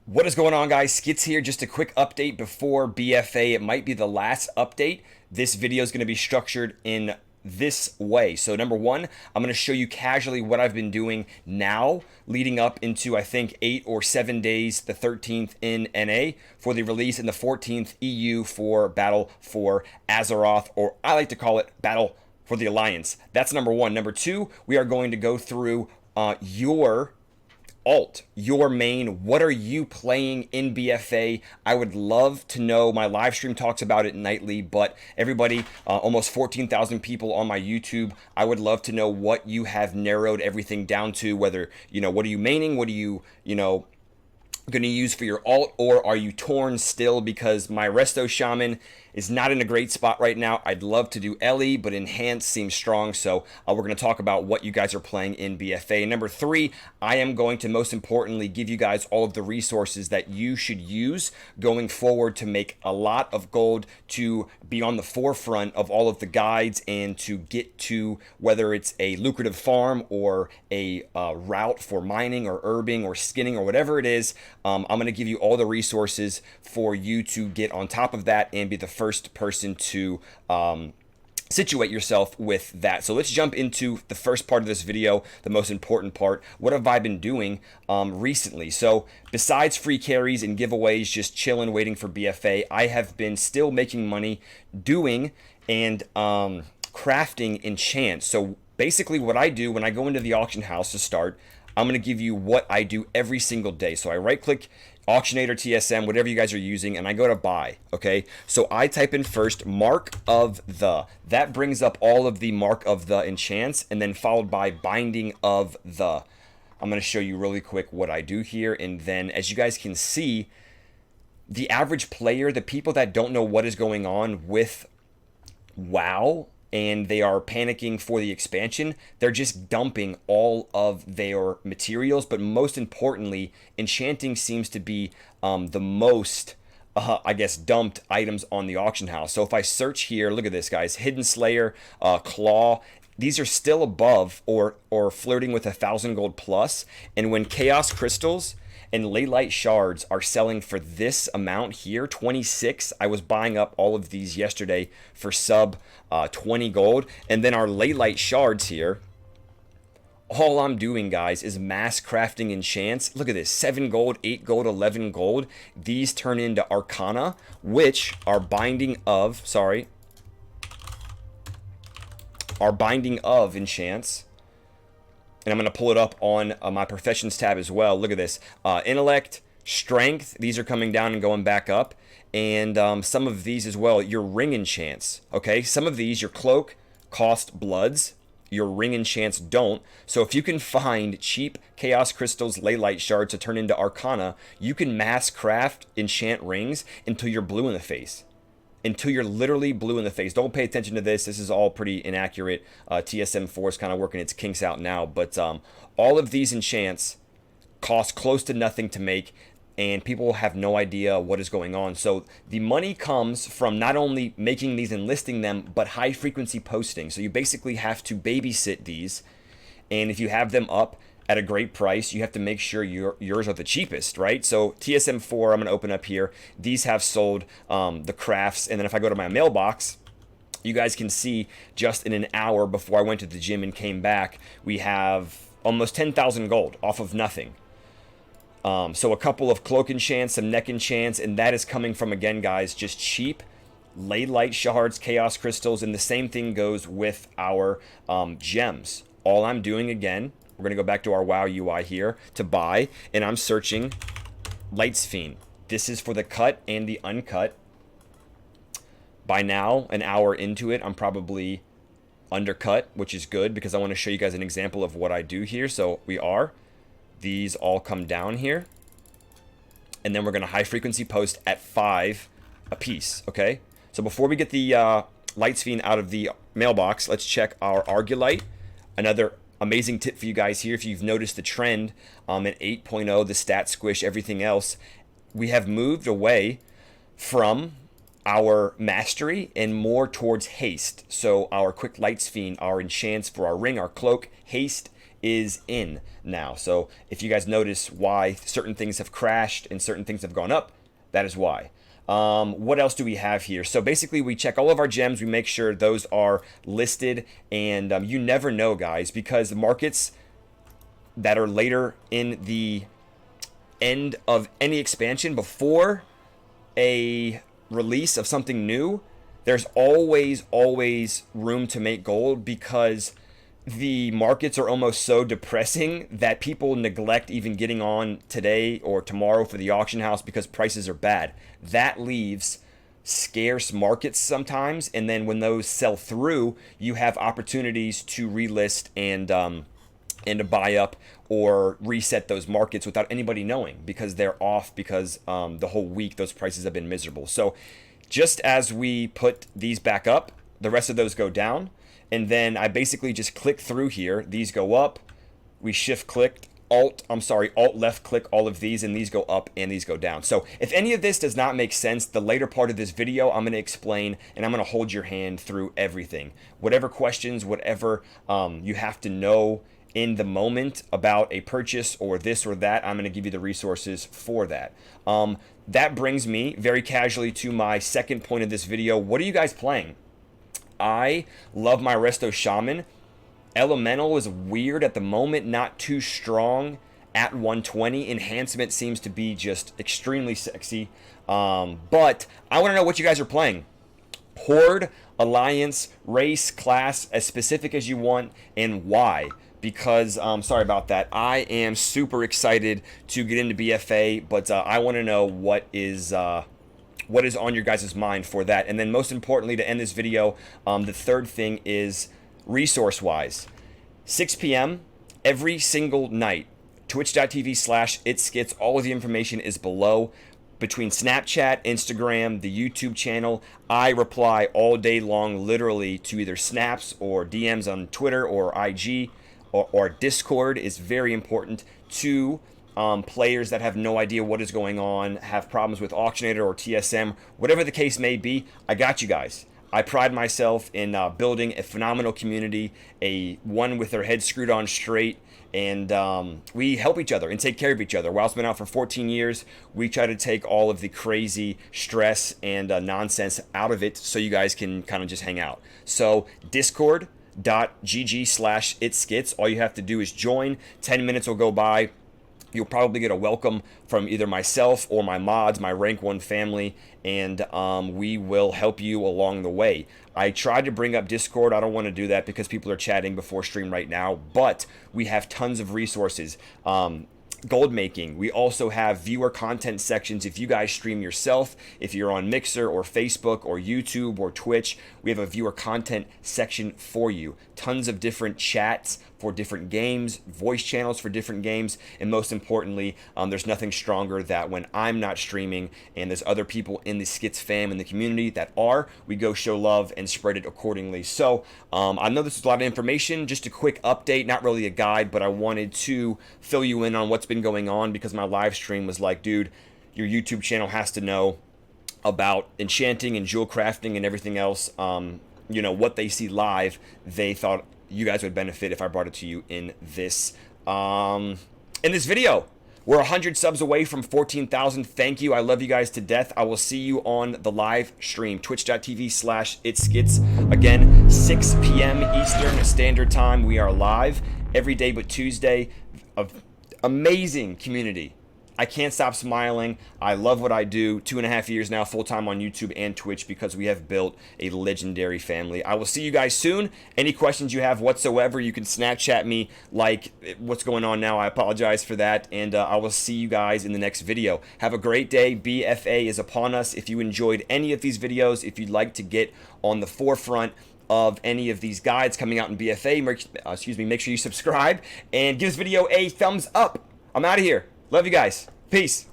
What is going on, guys? Skits here. Just a quick update before BFA. It might be the last update. This video is going to be structured in this way. So number one, I'm going to show you casually what I've been doing now leading up into, I think, 8 or 7 days, the 13th in NA for the release and the 14th EU for Battle for Azeroth, or I like to call it Battle for the Alliance. That's number one. Number two, we are going to go through your your main. What are you playing in BFA? I would love to know. My live stream talks about it nightly, but everybody, almost 14,000 people on my YouTube, I would love to know what you have narrowed everything down to. Whether, what are you maining? What are you, going to use for your alt, or are you torn still because my Resto Shaman is not in a great spot right now? I'd love to do Ellie, but Enhance seems strong, so we're going to talk about what you guys are playing in BFA. Number three, I am going to most importantly give you guys all of the resources that you should use going forward to make a lot of gold, to be on the forefront of all of the guides, and to get to whether it's a lucrative farm or a route for mining or herbing or skinning or whatever it is. I'm going to give you all the resources for you to get on top of that and be the first person to situate yourself with that. So let's jump into the first part of this video, the most important part. What have I been doing recently? So besides free carries and giveaways, just chilling, waiting for BFA, I have been still making money doing and crafting enchants. So basically what I do when I go into the auction house to start, I'm going to give you what I do every single day. So I right click Auctionator, TSM, whatever you guys are using, and I go to buy. Okay, so I type in first mark of the. That brings up all of the mark of the enchants, and then followed by binding of the. I'm going to show you really quick what I do here, and then as you guys can see, the average player, the people that don't know what is going on with WoW, and they are panicking for the expansion, they're just dumping all of their materials. But most importantly, enchanting seems to be the most I guess dumped items on the auction house. So if I search here, look at this, guys: Hidden Slayer, Claw, these are still above or flirting with 1,000 gold plus. And when Chaos Crystals and Leylight Shards are selling for this amount here, 26, I was buying up all of these yesterday for sub 20 gold. And then our Leylight Shards here, all I'm doing, guys, is mass crafting enchants. Look at this: 7 gold, 8 gold, 11 gold. These turn into Arcana, which are binding of, are binding of enchants. And I'm going to pull it up on my professions tab as well. Look at this: intellect, strength, these are coming down and going back up. And some of these as well, your ring enchants. Okay, some of these, your cloak, cost bloods. Your ring enchants don't. So if you can find cheap Chaos Crystals, Leylight Shards to turn into Arcana, you can mass craft enchant rings until you're blue in the face. Until you're literally blue in the face. Don't pay attention to this. This is all pretty inaccurate. TSM4 is kind of working its kinks out now. But all of these enchants cost close to nothing to make, and people have no idea what is going on. So the money comes from not only making these and listing them, but high frequency posting. So you basically have to babysit these. And if you have them up at a great price, you have to make sure yours are the cheapest, right? So TSM4, I'm going to open up here. These have sold the crafts. And then if I go to my mailbox, you guys can see just in an hour before I went to the gym and came back, we have almost 10,000 gold off of nothing. So a couple of cloak enchants, some neck enchants, and that is coming from, again, guys, just cheap Leylight Shards, Chaos Crystals, and the same thing goes with our gems. All I'm doing, again, we're going to go back to our WoW UI here to buy, and I'm searching Light's Fiend. This is for the cut and the uncut. By now, an hour into it, I'm probably undercut, which is good because I want to show you guys an example of what I do here. So we are. These all come down here. And then we're going to high frequency post at 5 a piece, okay? So before we get the Light's Fiend out of the mailbox, let's check our Argulite. Another amazing tip for you guys here. If you've noticed the trend at 8.0, the stat squish, everything else, we have moved away from our mastery and more towards haste. So our quick Light's Fiend, our enchants for our ring, our cloak, haste, is in now. So if you guys notice why certain things have crashed and certain things have gone up, that is why. What else do we have here? So basically we check all of our gems. We make sure those are listed, and you never know, guys, because the markets that are later in the end of any expansion before a release of something new, there's always room to make gold, because the markets are almost so depressing that people neglect even getting on today or tomorrow for the auction house because prices are bad. That leaves scarce markets sometimes, and then when those sell through, you have opportunities to relist and to buy up or reset those markets without anybody knowing, because they're off, because the whole week those prices have been miserable. So just as we put these back up, the rest of those go down. And then I basically just click through here. These go up. We shift click, alt left click all of these, and these go up and these go down. So if any of this does not make sense, the later part of this video, I'm going to explain, and I'm going to hold your hand through everything. Whatever questions, whatever you have to know in the moment about a purchase or this or that, I'm going to give you the resources for that. That brings me very casually to my second point of this video. What are you guys playing? I love my Resto Shaman. Elemental is weird at the moment, not too strong at 120. Enhancement seems to be just extremely sexy. But I want to know what you guys are playing. Horde, Alliance, Race, Class, as specific as you want, and why. Because, sorry about that, I am super excited to get into BFA, but I want to know what is on your guys' mind for that. And then most importantly, to end this video, the third thing is resource-wise. 6 p.m. every single night, twitch.tv/itskits. All of the information is below. Between Snapchat, Instagram, the YouTube channel, I reply all day long, literally, to either snaps or DMs on Twitter or IG, or Discord is very important to players that have no idea what is going on, have problems with Auctionator or TSM, whatever the case may be. I got you guys. I pride myself in building a phenomenal community, one with their head screwed on straight, and we help each other and take care of each other. While it's been out for 14 years, we try to take all of the crazy stress and nonsense out of it so you guys can kind of just hang out. So discord.gg/itskits. All you have to do is join. 10 minutes will go by. You'll probably get a welcome from either myself or my mods, my rank 1 family, and we will help you along the way. I tried to bring up Discord. I don't want to do that because people are chatting before stream right now, but we have tons of resources. Gold making. We also have viewer content sections. If you guys stream yourself, if you're on Mixer or Facebook or YouTube or Twitch, we have a viewer content section for you. Tons of different chats for different games, voice channels for different games, and most importantly, there's nothing stronger that when I'm not streaming and there's other people in the Skits fam in the community that are, we go show love and spread it accordingly. So I know this is a lot of information, just a quick update, not really a guide, but I wanted to fill you in on what's been going on, because my live stream was like, dude, your YouTube channel has to know about enchanting and jewel crafting and everything else. You know, what they see live, they thought you guys would benefit if I brought it to you in this video. We're 100 subs away from 14,000. Thank you. I love you guys to death. I will see you on the live stream, twitch.tv/itskits. Again, 6 p.m. Eastern Standard Time. We are live every day but Tuesday. Amazing community. I can't stop smiling. I love what I do. 2.5 years now, full-time on YouTube and Twitch, because we have built a legendary family. I will see you guys soon. Any questions you have whatsoever, you can Snapchat me, like what's going on now. I apologize for that, and I will see you guys in the next video. Have a great day. BFA is upon us. If you enjoyed any of these videos, if you'd like to get on the forefront of any of these guides coming out in BFA, make sure you subscribe and give this video a thumbs up. I'm out of here. Love you guys. Peace.